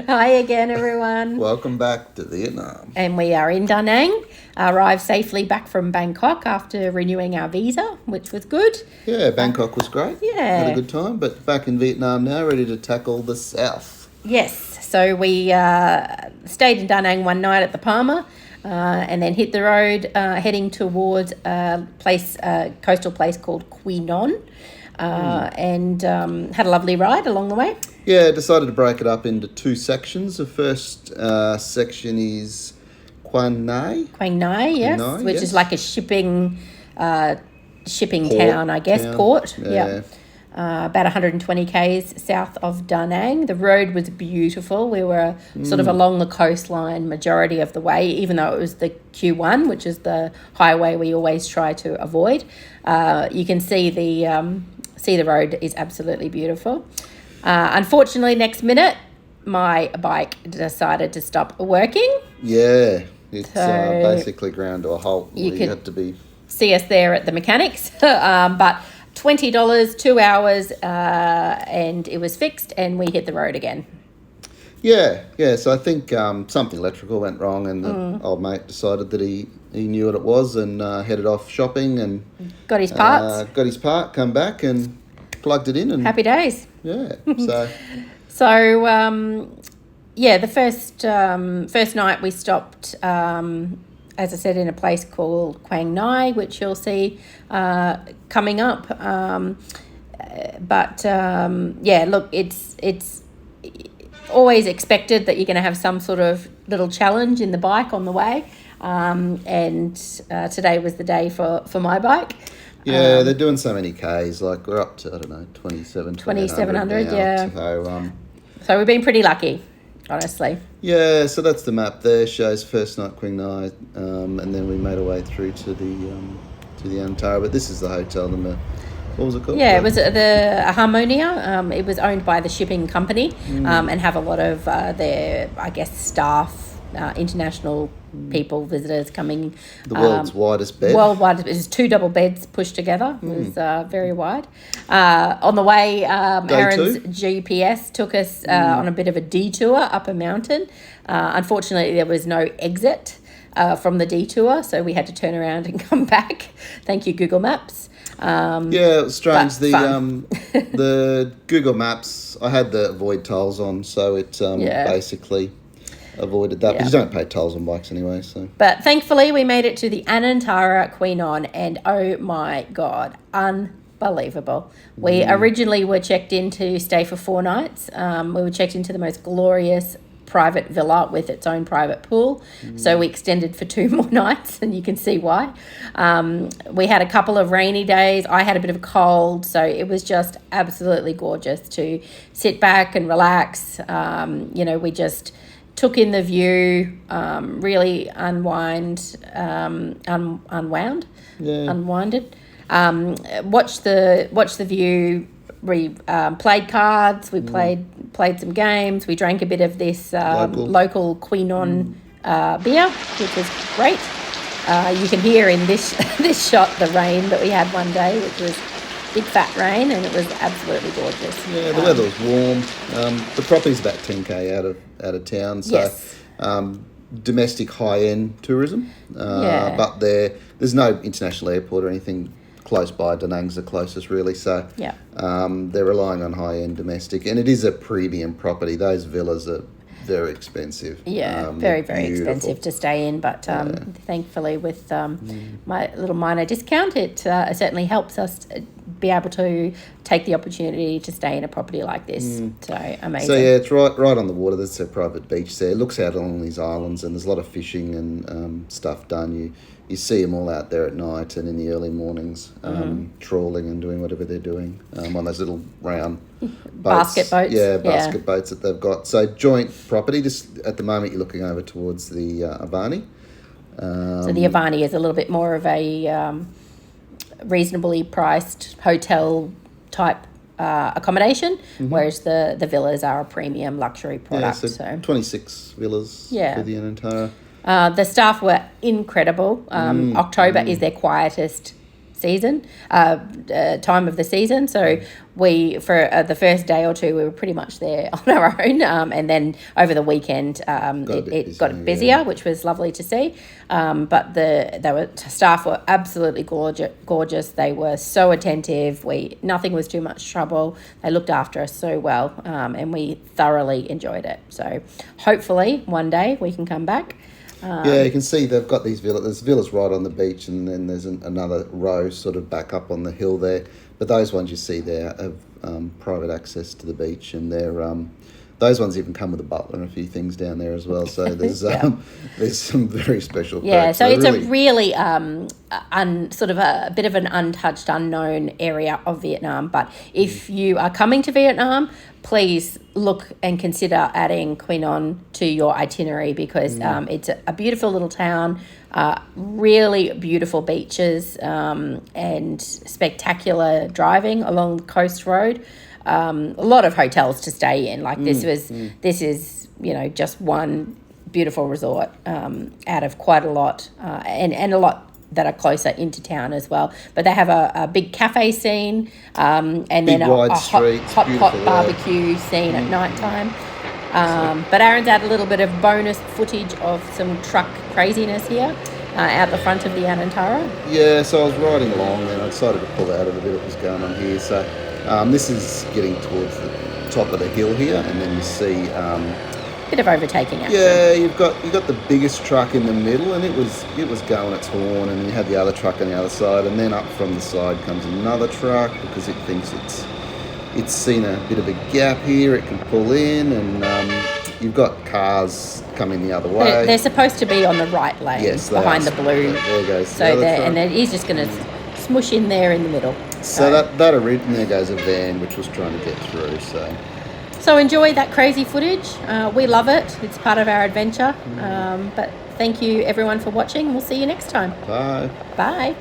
Hi again, everyone. Welcome back to Vietnam. And we are in Da Nang, arrived safely back from Bangkok after renewing our visa, which was good. Yeah, Bangkok was great. Yeah. Had a good time, but back in Vietnam now, ready to tackle the south. Yes, so we stayed in Da Nang one night at the Palmer and then hit the road heading towards a coastal place called Qui Nhon. And had a lovely ride along the way. Yeah, decided to break it up into two sections. The first section is Quang Nai. Quang Nai, yes, Nai, which yes. is like a shipping Port, town, I guess, town. port. Yeah. About 120 k's south of Da Nang. The road was beautiful. We were sort of along the coastline majority of the way, even though it was the Q1, which is the highway we always try to avoid. You can see the road is absolutely beautiful. Unfortunately, next minute, my bike decided to stop working. Yeah, it's So basically ground to a halt. You We could had to be... see us there at the mechanics, but $20, 2 hours, and it was fixed, and we hit the road again. Yeah. So I think something electrical went wrong, and the old mate decided that he knew what it was and headed off shopping and Got his parts. got his part, come back and plugged it in, and Happy days. yeah. So So, the first night we stopped, as I said, in a place called Quang Nai, which you'll see coming up. Look, it's always expected that you're going to have some sort of little challenge in the bike on the way. And today was the day for my bike. yeah, they're doing so many Ks. Like we're up to 2,700 now. Yeah. So So we've been pretty lucky, honestly. yeah, so that's the map there. Shows first night Queen Night, and then we made our way through to the Anantara. But this is the hotel. What was it called? Yeah, it was the Harmonia. It was owned by the shipping company and have a lot of their, I guess, staff, international people, visitors coming. The world's widest bed. Worldwide, it was 2 double beds pushed together. It was very wide. On the way, Aaron's GPS took us on a bit of a detour up a mountain. Unfortunately, there was no exit from the detour, so we had to turn around and come back. Thank you, Google Maps. Yeah, it was strange. But fun. The Google Maps, I had the avoid tolls on, so it basically avoided that. Yeah. But you don't pay tolls on bikes anyway, so. But thankfully, we made it to the Anantara Qui Nhon, and oh my God, unbelievable. We originally were checked in to stay for 4 nights. We were checked into the most glorious private villa with its own private pool. So we extended for 2 more nights, and you can see why. We had a couple of rainy days. I had a bit of a cold, so it was just absolutely gorgeous to sit back and relax. We just took in the view, really unwinded. Watched the view. We played cards. We played some games. We drank a bit of this local Qui Nhon beer, which was great. You can hear in this shot the rain that we had one day, which was big fat rain, and it was absolutely gorgeous. Yeah, the weather was warm. The property's about 10k out of town, so Yes. Domestic high-end tourism. But there's no international airport or anything close by. Da Nang's the closest, really. So they're relying on high-end domestic, and it is a premium property. Those villas are very expensive. Yeah, very, very beautiful. expensive to stay in. But thankfully, with my little minor discount, it certainly helps us be able to take the opportunity to stay in a property like this. So amazing. So yeah, it's right on the water. There's a private beach there. It looks out along these islands, and there's a lot of fishing and stuff done. You see them all out there at night and in the early mornings, trawling and doing whatever they're doing on those little round boats. Basket boats. Yeah, basket boats that they've got. So joint property. Just at the moment, you're looking over towards the Avani. So the Avani is a little bit more of a reasonably priced hotel type accommodation, whereas the villas are a premium luxury product. Yeah, so 26 villas for the Anantara. The staff were incredible. October is their quietest season, time of the season. So we, for the first day or two, we were pretty much there on our own. And then over the weekend, it got busier, which was lovely to see. But staff were absolutely gorgeous. They were so attentive. Nothing was too much trouble. They looked after us so well, and we thoroughly enjoyed it. So hopefully one day we can come back. You can see they've got these villas. There's villas right on the beach, and then there's another row sort of back up on the hill there. But those ones you see there have private access to the beach, and those ones even come with a butler and a few things down there as well. So there's there's some very special perks. Yeah, so it's a really sort of a bit of an untouched, unknown area of Vietnam. But if you are coming to Vietnam, please look and consider adding Qui Nhon to your itinerary, because it's a beautiful little town, really beautiful beaches, and spectacular driving along the coast road. A lot of hotels to stay in. Like this is just one beautiful resort out of quite a lot, and a lot that are closer into town as well. But they have a big cafe scene, and then a hot barbecue scene at night time. But Aaron's had a little bit of bonus footage of some truck craziness here out the front of the Anantara. Yeah, so I was riding along and I decided to pull out of a bit of what was going on here. So this is getting towards the top of the hill here, and then you see bit of overtaking action. Yeah, you've got the biggest truck in the middle, and it was going its horn, and you had the other truck on the other side, and then up from the side comes another truck because it thinks it's seen a bit of a gap here. It can pull in, and you've got cars coming the other way. They're supposed to be on the right lane, behind the blue. There goes. So and it is just going to smush in there in the middle. So that and there goes a van which was trying to get through. So enjoy that crazy footage. We love it. It's part of our adventure. But thank you everyone for watching. We'll see you next time. Bye. Bye.